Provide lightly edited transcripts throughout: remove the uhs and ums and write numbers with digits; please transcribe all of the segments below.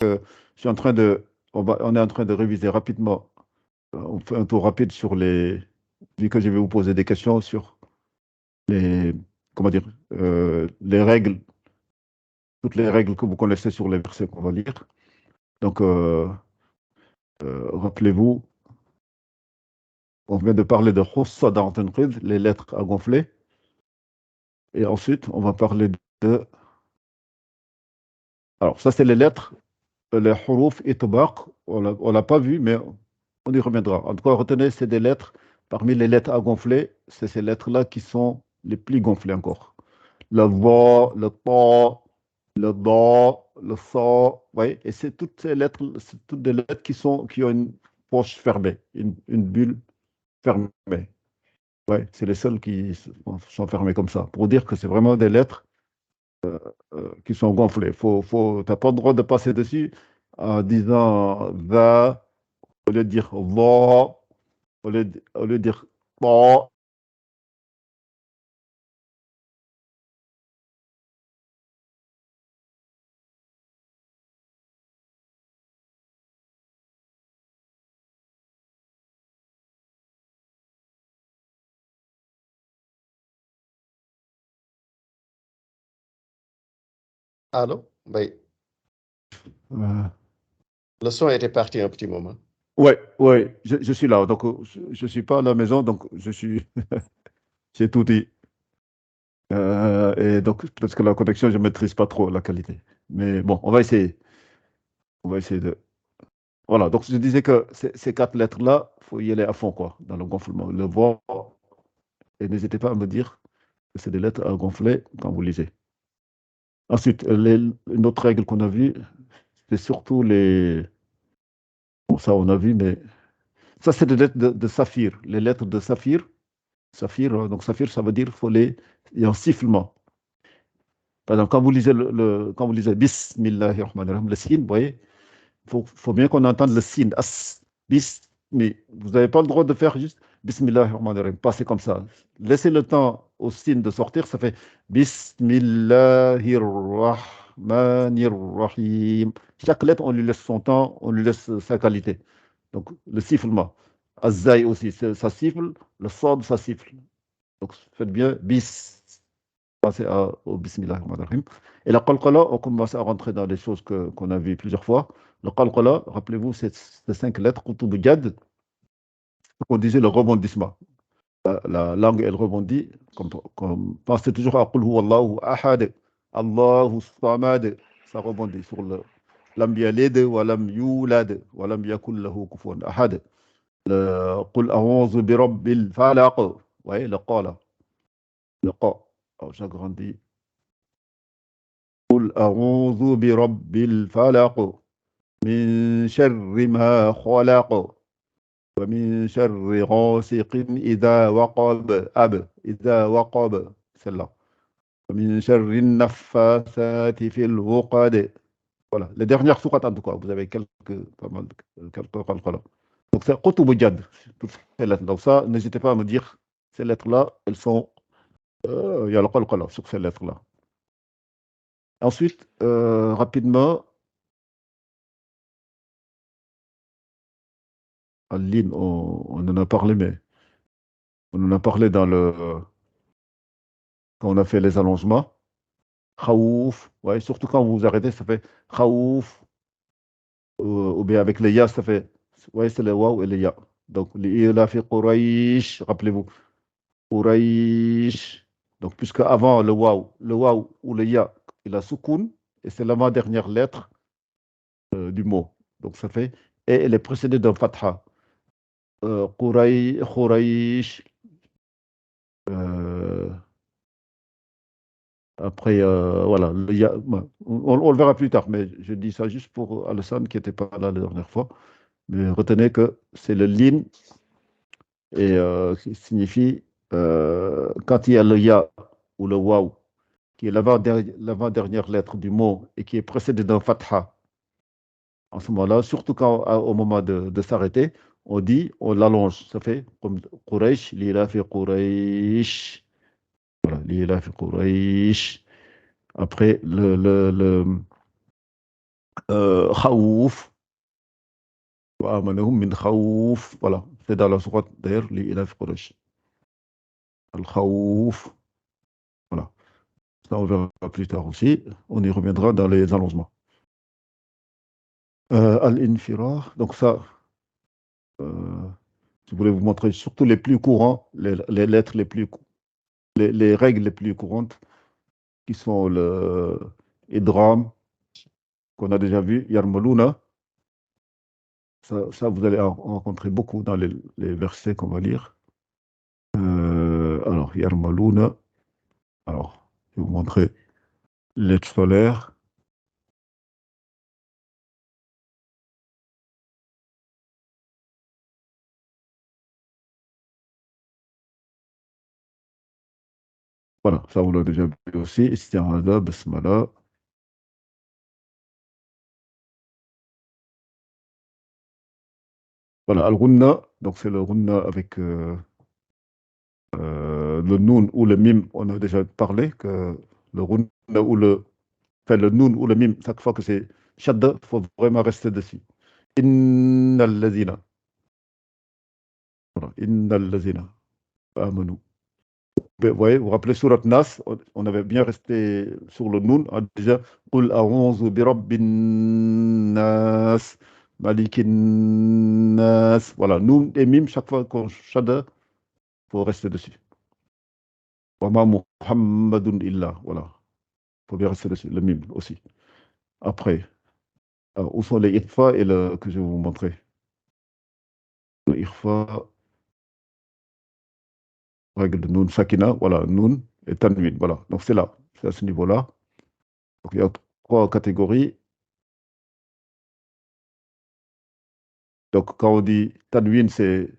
je suis en train de, on est en train de réviser rapidement. On fait un tour rapide sur les, vu que je vais vous poser des questions sur les, comment dire, les règles, toutes les règles que vous connaissez sur les versets qu'on va lire. Donc, rappelez-vous, on vient de parler de Khussa dans Tanqid, les lettres à gonfler. Et ensuite, on va parler de. Alors, ça, c'est les lettres, les huruf et tabaq. On ne l'a pas vu, mais on y reviendra. En tout cas, retenez, c'est des lettres. Parmi les lettres à gonfler, c'est ces lettres-là qui sont les plus gonflées encore. Le va, le ta, le da, le sa. Oui, et c'est toutes ces lettres, c'est toutes des lettres qui ont une poche fermée, une bulle fermée. Ouais, c'est les seules qui sont fermées comme ça. Pour dire que c'est vraiment des lettres qui sont gonflées. T'as pas le droit de passer dessus en disant va, au lieu de dire va, au lieu de dire ta. Allô? Oui. Euh, Le son était parti un petit moment. ouais, ouais, je suis là. Donc, je suis pas à la maison, donc je suis, j'ai tout dit. Et donc, parce que la connexion, je ne maîtrise pas trop la qualité. Mais bon, on va essayer. On va essayer de. Voilà, donc je disais que ces quatre lettres-là, il faut y aller à fond, quoi, dans le gonflement. Le vent, et n'hésitez pas à me dire que c'est des lettres à gonfler quand vous lisez. Ensuite, une autre règle qu'on a vue, c'est surtout les. Bon, ça, on a vu, mais ça, c'est des lettres de saphir. Les lettres de saphir. Saphir, donc saphir, ça veut dire qu'il faut les. Il y a un sifflement. Par exemple, quand vous lisez quand vous lisez Bismillahirrahmanirrahim, le signe, vous voyez, faut bien qu'on entende le signe. As, bis, mais vous n'avez pas le droit de faire juste Bismillahirrahmanirrahim, passer comme ça. Laissez le temps au signe de sortir, ça fait Bismillahirrahmanirrahim. Chaque lettre, on lui laisse son temps, on lui laisse sa qualité. Donc, le sifflement. Azaï aussi, ça siffle, le sod, ça siffle. Donc, faites bien bis. Passer au Bismillah ar-Rahman ar-Rahim. Et la qalqala, on commence à rentrer dans les choses qu'on a vues plusieurs fois. Le qalqala, rappelez-vous, c'est ces cinq lettres, Qutub Jad, qu'on disait le rebondissement. La langue, elle rebondit, pensez toujours à Qul huwa Allahu ahad, Allahu samad, ça rebondit sur le lam yalid wa lam yulad wa lam yakul lahu kufuwan ahad. Qul a'udhu bi rabbil falaq, vous voyez, le qa là, le qa. Alors, j'agrandis. قل أعوذ برب الفلق من شر ما خلق ومن شر غاسق إذا وقب إذا وقب celle-là ومن شر النفاثات في العقد. Voilà, les dernières sourates en tout cas, vous avez pas mal, quelques qalqala. Donc c'est Qutub Jad, toutes ces lettres. Donc ça, n'hésitez pas à me dire, ces lettres-là, elles sont, il y a le qalqala sur ces lettres-là. Ensuite, rapidement, Aline, on en a parlé, mais on en a parlé quand on a fait les allongements. Khaouf, ouais, surtout quand vous vous arrêtez, ça fait Khaouf, ou bien avec les ya, ça fait, ouais, c'est le waouh et les ya. Donc, il a fait Quraysh, rappelez-vous, Quraysh. Donc, puisque avant le waouh ou le ya, il a soukoun, et c'est l'avant-dernière lettre du mot. Donc, ça fait, et elle est précédée d'un fatha. Quraysh, euh, après, voilà, on le verra plus tard, mais je dis ça juste pour Alassane qui n'était pas là la dernière fois. Mais retenez que c'est le lin et qui signifie quand il y a le ya ou le waw, qui est l'avant-dernière lettre du mot et qui est précédé d'un fatha. En ce moment-là, surtout au moment de s'arrêter, on l'allonge. Ça fait comme Quraysh, l'ila fi Quraysh. Voilà, l'ila fi Quraysh. Après, Khaouf. وآمنهم من خوف. Voilà, c'est dans la sourate d'ailleurs, l'Ilaf Quraysh. Al-Khaouf. Voilà, ça on verra plus tard aussi. On y reviendra dans les allongements. Al-Infirah, donc ça, euh, je voulais vous montrer surtout les plus courants, les lettres les plus, les règles les plus courantes, qui sont le Idram, qu'on a déjà vu, Yarmaluna. Ça, vous allez en rencontrer beaucoup dans les versets qu'on va lire. Alors, Yarmaluna, alors, je vais vous montrer lettres solaires. Voilà, ça on l'a déjà vu aussi. Isti'adha, Basmala. Voilà, Al-Ghunna, donc c'est le Ghunna avec le Noun ou le Mim. On a déjà parlé que le Ghunna ou le, enfin, le Noun ou le Mim, chaque fois que c'est Shadda, il faut vraiment rester dessus. Innal lazina. Voilà, Innal lazina. Amanu. Vous voyez, vous vous rappelez Surat Nas, on avait bien resté sur le Noun, on a déjà Qul a'udhu bi rabbin nas, malikin nas. Voilà, Noun et Mim, chaque fois qu'on shadda, il faut rester dessus. Wa ma Muhammadun illa. Voilà, il faut bien rester dessus, le Mim aussi. Après, alors, où sont les Ikhfa et le, que je vais vous montrer? Le Ikhfa, règle de Noun Sakina, voilà, Noun et Tanwin, voilà. Donc c'est là, c'est à ce niveau-là. Donc il y a trois catégories. Donc, quand on dit tanwin, c'est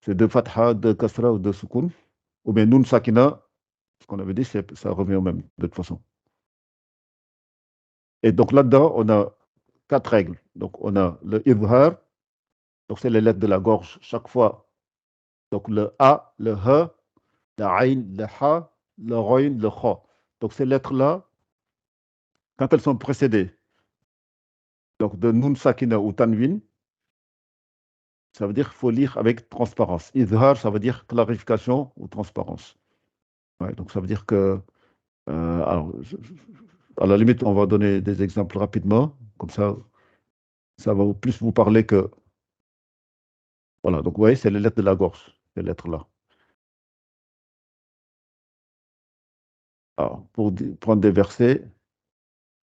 deux fatha, deux kasra ou deux sukun. Ou bien nun sakina, ce qu'on avait dit, ça revient au même, de toute façon. Et donc là-dedans, on a quatre règles. Donc, on a le izhar, donc c'est les lettres de la gorge chaque fois. Donc, le a, le he, le ain, le ha, le roin, le kha. Donc, ces lettres-là, quand elles sont précédées, donc de nun sakina ou tanwin, ça veut dire qu'il faut lire avec transparence. Izhar, ça veut dire clarification ou transparence. Ouais, donc, ça veut dire que alors, à la limite, on va donner des exemples rapidement, comme ça va plus vous parler que. Voilà, donc vous voyez, c'est les lettres de la gorge, ces lettres-là. Alors, pour prendre des versets,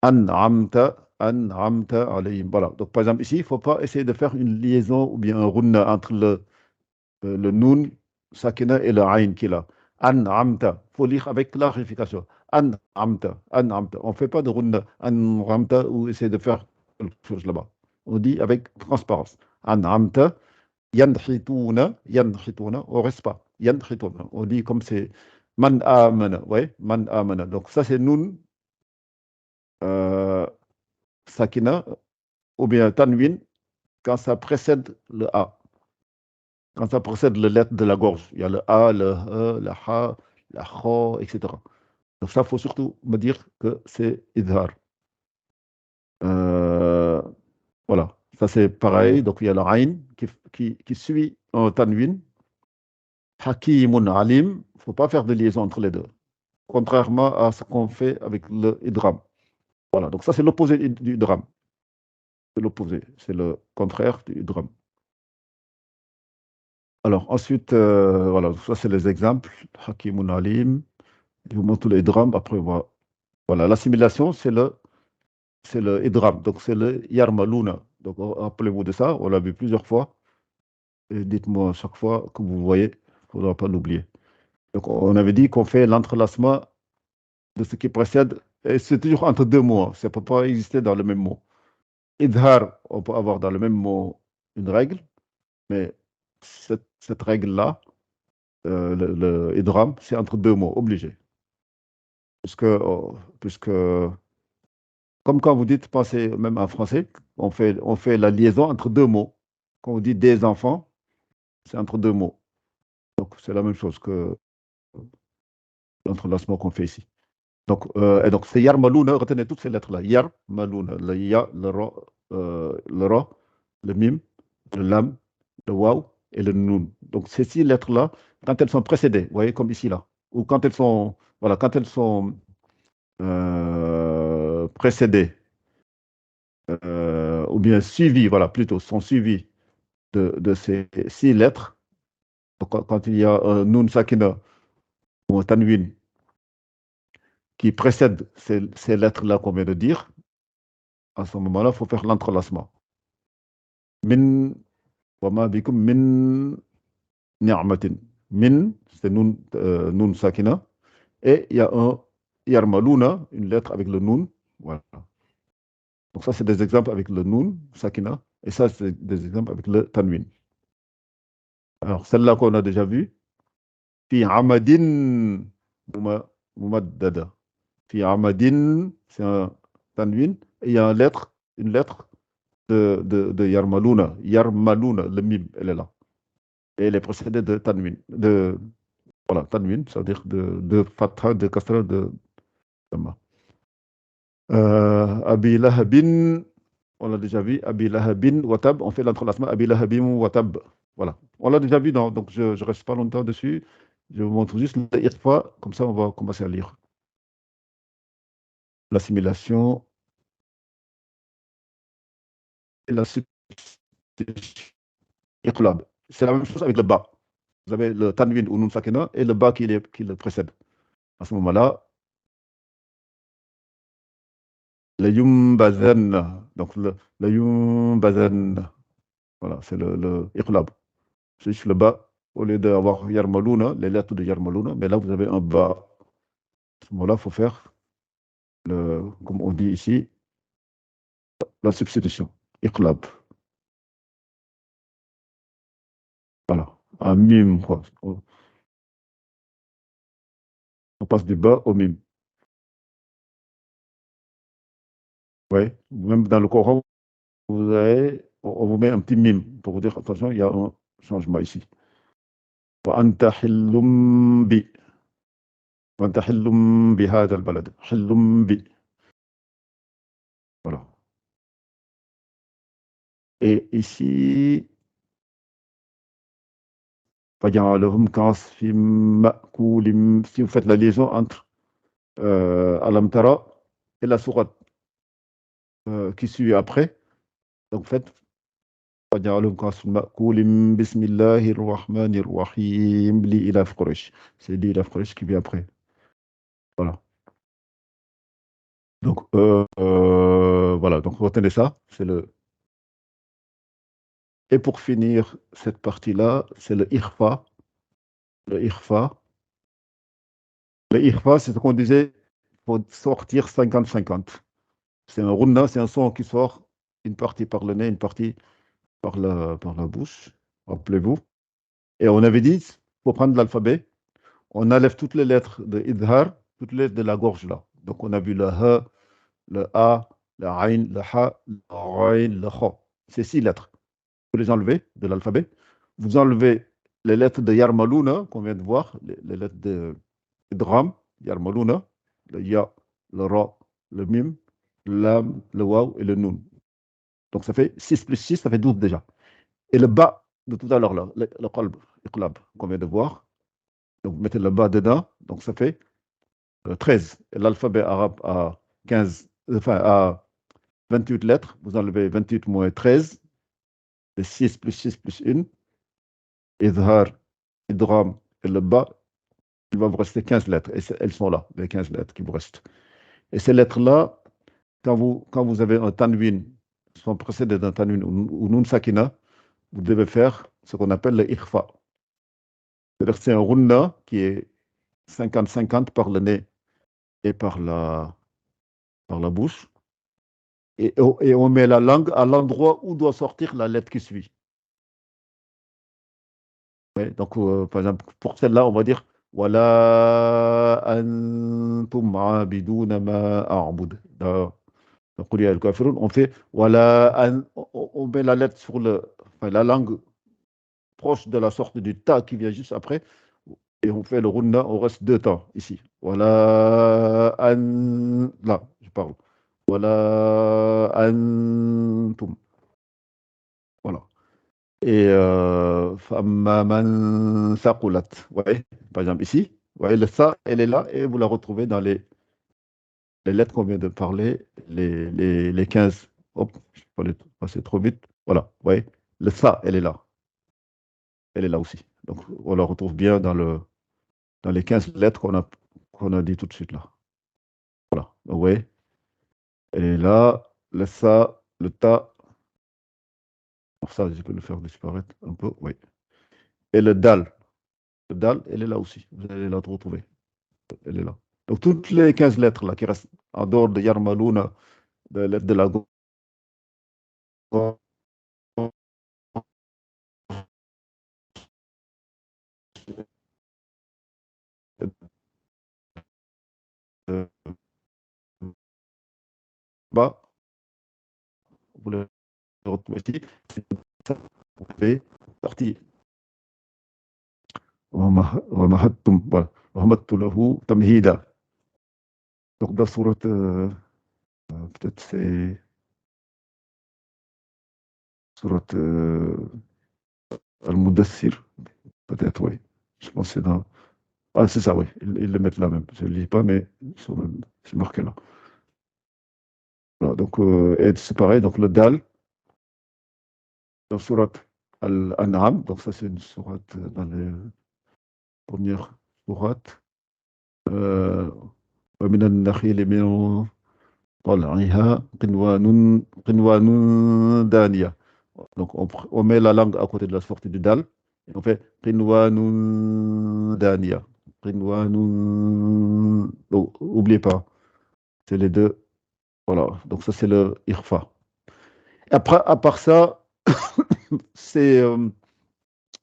an'amta alayhim. Voilà, donc par exemple, ici, il ne faut pas essayer de faire une liaison ou bien un runna entre le nun, sakina et le ayn qui est là. An'amta, il faut lire avec clarification. An'amta, an'amta. On ne fait pas de runna, an'amta ou essayer de faire quelque chose là-bas. On dit avec transparence. An'amta, yanhituna, on ne reste pas. Yanhituna, on dit comme c'est man amana, ouais, man amana. Donc ça c'est nun, euh, sakina, ou bien tanwin, quand ça précède le a. Quand ça précède les lettres de la gorge, il y a le A, le E, le Ha, la Kha, etc. Donc ça, il faut surtout me dire que c'est Idhar. Euh, voilà, ça c'est pareil. Donc il y a le Ain qui suit un Tanwin. Hakimun Alim, il ne faut pas faire de liaison entre les deux. Contrairement à ce qu'on fait avec le Idram. Voilà, donc ça c'est l'opposé du Idram. C'est l'opposé, c'est le contraire du Idram. Alors ensuite, voilà, ça c'est les exemples. Hakimun Alim. Je vous montre tous les drames. Après, voilà, l'assimilation, c'est le idram. Donc, c'est le yarmaluna. Donc, rappelez-vous de ça. On l'a vu plusieurs fois. Et dites-moi chaque fois que vous voyez, il ne faudra pas l'oublier. Donc, on avait dit qu'on fait l'entrelacement de ce qui précède. Et c'est toujours entre deux mots, hein. Ça ne peut pas exister dans le même mot. Idhar, on peut avoir dans le même mot une règle, mais cette règle-là, le idram, c'est entre deux mots, obligé. Puisque comme quand vous dites, pensez même en français, on fait la liaison entre deux mots. Quand on dit des enfants, c'est entre deux mots. Donc, c'est la même chose que l'entrelacement qu'on fait ici. Donc, et donc c'est yarmalouna, retenez toutes ces lettres-là. Yarmalouna, le ya, le ra, le mim, le lam, le waw et le nun. Donc ces 6 lettres-là, quand elles sont précédées, vous voyez, comme ici, là, ou quand elles sont, voilà, quand elles sont précédées, ou bien suivies, voilà, plutôt, sont suivies de ces 6 lettres, donc, quand il y a un nun sakina ou un tanwin qui précède ces lettres-là qu'on vient de dire, à ce moment-là, il faut faire l'entrelacement. Min, wama bikum min ni'matin. Min, c'est nun sakina. Et il y a un yarmaluna, une lettre avec le nun. Voilà. Donc ça, c'est des exemples avec le nun sakina. Et ça, c'est des exemples avec le tanwin. Alors, celle-là qu'on a déjà vue, fi amadin mumaddada. Fi amadin, c'est un tanwin. Et il y a une lettre de Yarmaluna. Yarmaluna, le mime, elle est là. Et elle est précédée de Tanwin. Voilà, Tanwin, c'est-à-dire de Fatha, de Kasra, de Dhamma. Abi Lahabin, on l'a déjà vu. Abi Lahabin, Watab, on fait l'entrelacement. Abi Lahabin, Watab. Voilà. On l'a déjà vu, non? Donc je ne reste pas longtemps dessus. Je vous montre juste l'irfa, comme ça on va commencer à lire. L'assimilation et la substitution. Iqlab. C'est la même chose avec le ba. Vous avez le tanwin ou nun sakina et le ba qui le précède. À ce moment-là, le yumbazan. Donc le yumbazan. Voilà, c'est le iqlab. C'est juste le ba. Au lieu d'avoir yarmaluna, les lettres de yarmaluna, mais là vous avez un ba. À ce moment-là, il faut faire, comme on dit ici, la substitution. Iqlab. Voilà. Un mime, quoi. On passe du ba au mime. Oui, même dans le Coran, on vous met un petit mime pour vous dire, attention, il y a un changement ici. وأنت حل بي وأنت حل بهذا البلد حل بي. Voilà. Et ici, فجعلهم كعصف مأكول. Si vous faites la liaison entre Alam Tara et la sourate qui suit après, donc faites فجعلهم كعصف مأكول بسم الله الرحمن الرحيم لإلاف قريش. C'est l'Ilaf Quraysh qui vient après. Voilà. Donc, voilà. Donc, retenez ça. C'est le. Et pour finir cette partie-là, c'est le ikhfa. Le ikhfa. Le ikhfa, c'est ce qu'on disait, il faut sortir 50-50. C'est un runna, c'est un son qui sort une partie par le nez, une partie par la bouche. Rappelez-vous. Et on avait dit, il faut prendre l'alphabet. On enlève toutes les lettres de idhar, toutes les lettres de la gorge là. Donc on a vu le ha, le a, le ain, le ha, le ain, le kha. C'est 6 lettres. Vous les enlevez de l'alphabet. Vous enlevez les lettres de Yarmaluna qu'on vient de voir, les lettres de Idgham, Yarmaluna, le Ya, le Ra, le Mim, le Lam, le Waw et le Nun. Donc ça fait 6 plus 6, ça fait 12 déjà. Et le bas de tout à l'heure, là, le qalb, iqlab, qu'on vient de voir, donc vous mettez le bas dedans, donc ça fait 13. Et l'alphabet arabe a 15, enfin a 28 lettres, vous enlevez 28 moins 13, c'est 6 plus 6 plus 1, Idhar, Idgham et le bas, il va vous rester 15 lettres. Et elles sont là, les 15 lettres qui vous restent. Et ces lettres-là, quand vous avez un tanwin, sont précédés d'un tanwin ou nun sakina, vous devez faire ce qu'on appelle le ikhfa. C'est-à-dire que c'est un runna qui est 50-50 par le nez et par la bouche. Et on met la langue à l'endroit où doit sortir la lettre qui suit. Ouais, donc, par exemple, pour celle-là, on va dire Wala antum abiduna ma a'bud. Dans Qul ya al-kafirun, on fait on met la lettre sur enfin, la langue proche de la sorte du ta qui vient juste après. Et on fait le runna, on reste deux temps ici. Voilà, là, je parle. Voilà, antum. Voilà. Et famma man thaqulat. Ouais, par exemple ici, vous voyez, le ça, elle est là, et vous la retrouvez dans les lettres qu'on vient de parler, les 15. Hop, je ne vais pas passer trop vite. Voilà, vous voyez, le ça, elle est là. Elle est là aussi. Donc, on la retrouve bien dans les 15 lettres qu'on a dit tout de suite là. Voilà, donc, vous voyez, elle est là, le ça, le ta. Pour ça, je peux le faire disparaître un peu, oui. Et le dal. Le dal, elle est là aussi. Vous allez la retrouver. Elle est là. Donc, toutes les 15 lettres là qui restent en dehors de Yarmalouna, de lettres de la gauche, euh, bas, vous les retrouvez ici. Ça, vous pouvez partir. ومهدتم ومهدت له تمهيدا. Donc, dans surat, peut-être c'est surat Al-Mudassir, peut-être, oui. Je pense que c'est dans. Ah, c'est ça, oui. Ils le mettent là même. Je ne le lis pas, mais c'est marqué là. Voilà, donc, et c'est pareil. Donc, le dal, dans surat Al-An'am, donc ça, c'est une sourate dans les premières sourates. ومن النخيل من طلعها قنوان دانية. Donc, on met la langue à côté de la sortie du dal et on fait qinwanun daniya. Qinwanun. Oh, oubliez pas, c'est les deux. Voilà, donc ça c'est le irfa. Après, à part ça, c'est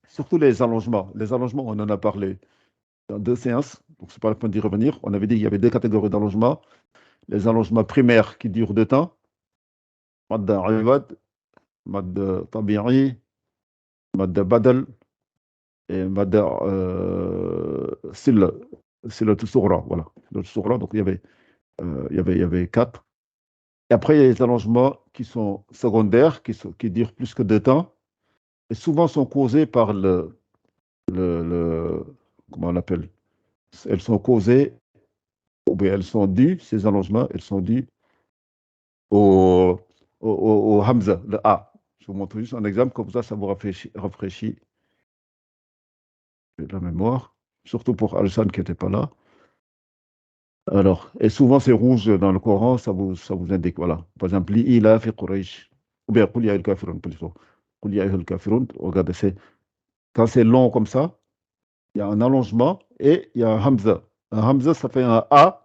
surtout les allongements. Les allongements, on en a parlé dans deux séances, donc c'est pas la peine d'y revenir. On avait dit qu'il y avait deux catégories d'allongements. Les allongements primaires qui durent deux temps, mad iwad, mad tabi'i, mad badal, et Mada c'est le Tsoura, voilà. Le Tsoura, donc il y avait quatre. Et après, il y a les allongements qui sont secondaires, qui durent plus que deux temps, et souvent sont causés par comment on l'appelle? Elles sont causées, ou bien elles sont dues, ces allongements, elles sont dues au Hamza, le A. Je vous montre juste un exemple, comme ça vous rafraîchit la mémoire, surtout pour Al-San qui n'était pas là. Alors, et souvent c'est rouge dans le Coran, ça vous indique, voilà. Par exemple, Li'ila fi Quraysh, ou bien Qul ya ayyuhal kafirun, plutôt. Qul ya ayyuhal kafirun, regardez, quand c'est long comme ça, il y a un allongement et il y a un Hamza. Un Hamza, ça fait un A,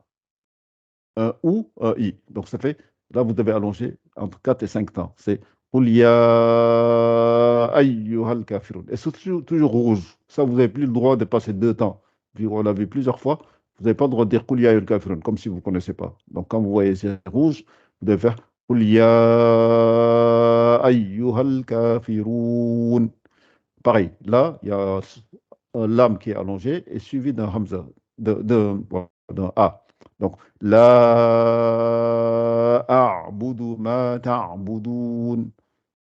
un OU, un I. Donc ça fait, là vous devez allonger entre 4 et 5 temps. C'est Qul ya ayyuhal kafirun. Et c'est toujours rouge. Ça, vous n'avez plus le droit de passer deux temps. Puis on l'a vu plusieurs fois. Vous n'avez pas le droit de dire Qul ya ayyuhal kafirun, comme si vous ne connaissez pas. Donc quand vous voyez c'est rouge, vous devez faire Qul ya ayyuhal kafirun. Pareil, là, il y a un lam qui est allongé et suivi d'un hamza, voilà, d'un A. Donc, la a'budu ma ta'budun,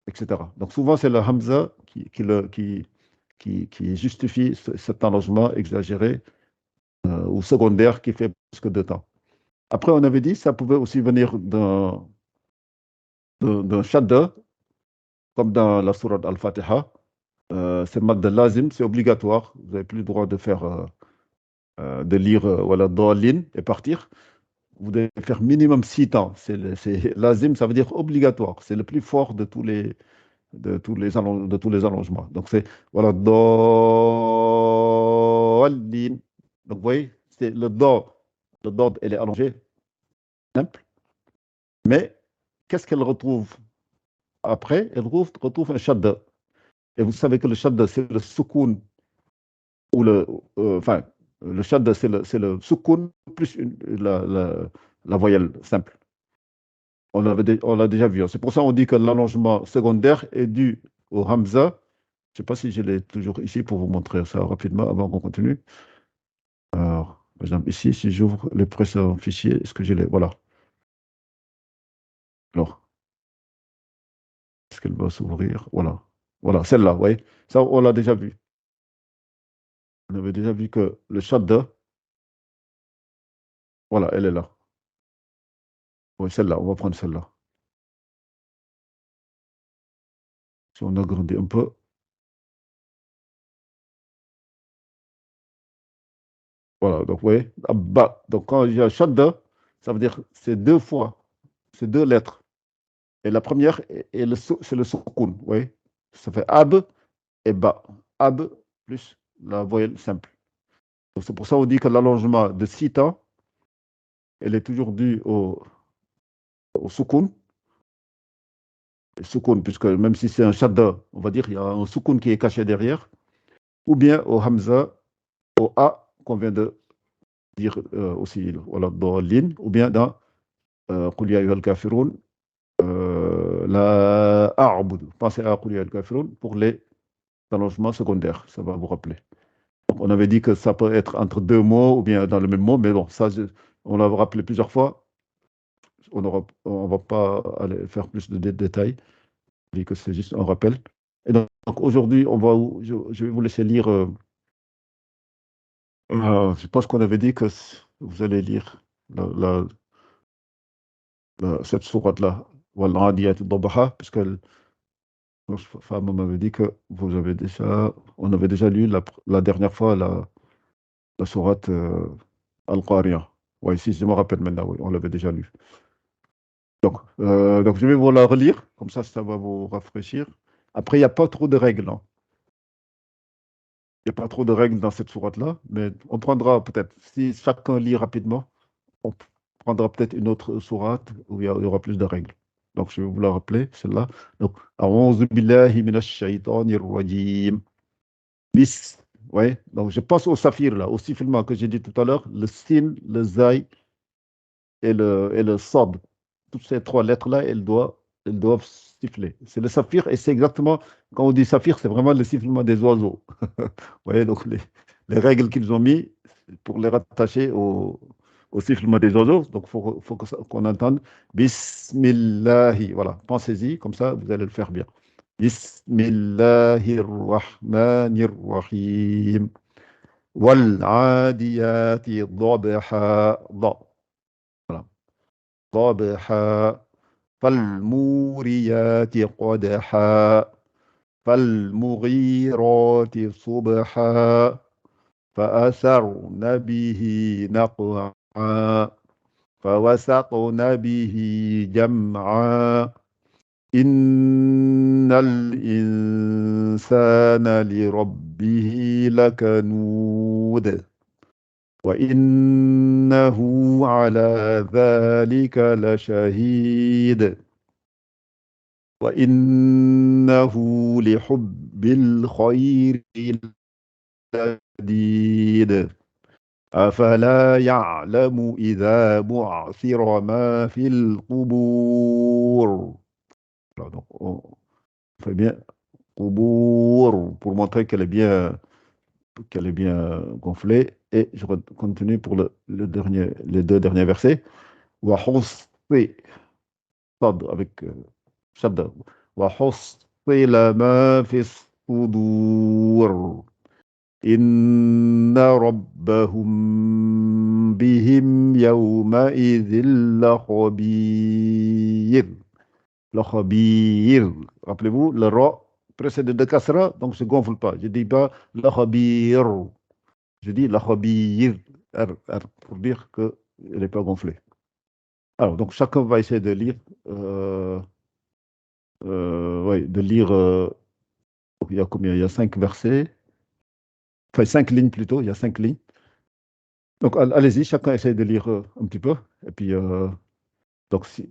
etc. Donc, souvent, c'est le hamza qui justifie cet allongement exagéré ou secondaire qui fait plus que deux temps. Après, on avait dit ça pouvait aussi venir d'un shadda, comme dans la sourate Al-Fatiha. C'est mad lazim, c'est obligatoire. Vous n'avez plus le droit de lire voilà, Dalin et partir. Vous devez faire minimum 6 temps. C'est lazim, ça veut dire obligatoire. C'est le plus fort de tous les allongements. Donc c'est voilà, Dalin. Donc vous voyez, c'est le do. Le do, elle est allongée, simple. Mais qu'est-ce qu'elle retrouve après? Elle retrouve un shadda. Et vous savez que le shadda, c'est le soukoun ou enfin, le shadda, c'est le soukoun plus la voyelle simple. On l'a déjà vu. C'est pour ça qu'on dit que l'allongement secondaire est dû au hamza. Je ne sais pas si je l'ai toujours ici pour vous montrer ça rapidement avant qu'on continue. Par exemple, ici, si j'ouvre le précédent fichier, est-ce que je l'ai? Voilà. Alors, est-ce qu'elle va s'ouvrir? Voilà. Voilà, celle-là, vous voyez. Ça, on l'a déjà vu. On avait déjà vu que le chat de, voilà, elle est là. Oui, celle-là, on va prendre celle-là. Si on agrandit un peu. Voilà, donc vous voyez, bas. Donc quand il y a chat de, ça veut dire c'est deux fois, c'est deux lettres. Et la première, c'est le soukoun, vous voyez. Ça fait ab et ba. Ab plus la voyelle simple. Donc c'est pour ça qu'on dit que l'allongement de sita, elle est toujours due au soukoun. Soukoun, puisque même si c'est un shadda, on va dire qu'il y a un soukoun qui est caché derrière, ou bien au hamza, au a qu'on vient de dire aussi, voilà, dans l'in, ou bien dans Qul ya ayyuhal kafirun, la a'budu. Pensez à Qul ya ayyuhal kafirun pour les allongements secondaires, ça va vous rappeler. Donc, on avait dit que ça peut être entre deux mots ou bien dans le même mot, mais bon, ça, on l'a rappelé plusieurs fois. On ne va pas aller faire plus de détails, vu que c'est juste un rappel. Et donc aujourd'hui, je vais vous laisser lire. Je pense qu'on avait dit que vous allez lire cette sourate-là, Wal-Adiyat Dabaha, puisque notre femme m'avait dit que on avait déjà lu la dernière fois la sourate Al-Qariya. Oui, si je me rappelle maintenant, oui, on l'avait déjà lu. Donc, je vais vous la relire, comme ça va vous rafraîchir. Après, il n'y a pas trop de règles, hein. Il n'y a pas trop de règles dans cette sourate-là, mais on prendra peut-être, si chacun lit rapidement, on prendra peut-être une autre sourate où il y aura plus de règles. Donc, je vais vous la rappeler, celle-là. Donc, A'udhu billahi minash shaitanir rajim. Bis. Ouais. Donc, je pense au saphir, là, au sifflement que j'ai dit tout à l'heure, le sin, le zay et le sad. Toutes ces trois lettres-là, elles doivent siffler. C'est le saphir et c'est exactement, quand on dit saphir, c'est vraiment le sifflement des oiseaux. Vous voyez, donc les règles qu'ils ont mis pour les rattacher au sifflement des oiseaux, donc il faut qu'on entende Bismillahi. Voilà, pensez-y, comme ça vous allez le faire bien. Bismillahirrahmanirrahim. Wal-adiyati dhabaha. Voilà. ضبحا فالموريات قدحا فالمغيرات صبحا فأثرن به نقعا فوسطن به جمعا إن الإنسان لربه لكنود وإنه على ذلك لشهيد وإنه لحب الخير لشديد أفلا يعلم إذا بعثر ما في القبور. Alors, donc, on fait bien قبور pour montrer qu'elle est bien gonflée. Et je continue pour les deux derniers versets. وحصي صاد avec شدة وحصل ما في الصدور إن ربهم بهم يومئذ لخبير. Rappelez-vous, le ra précédé de kasra, donc je ne gonfle pas. Je ne dis pas la khabir. Je dis la khabir, pour dire qu'elle n'est pas gonflée. Alors, donc chacun va essayer de lire. Ouais, de lire. Il y a combien? Il y a 5 versets. Enfin, 5 lignes plutôt. Il y a 5 lignes. Donc, allez-y, chacun essaye de lire un petit peu. Et puis, donc, si,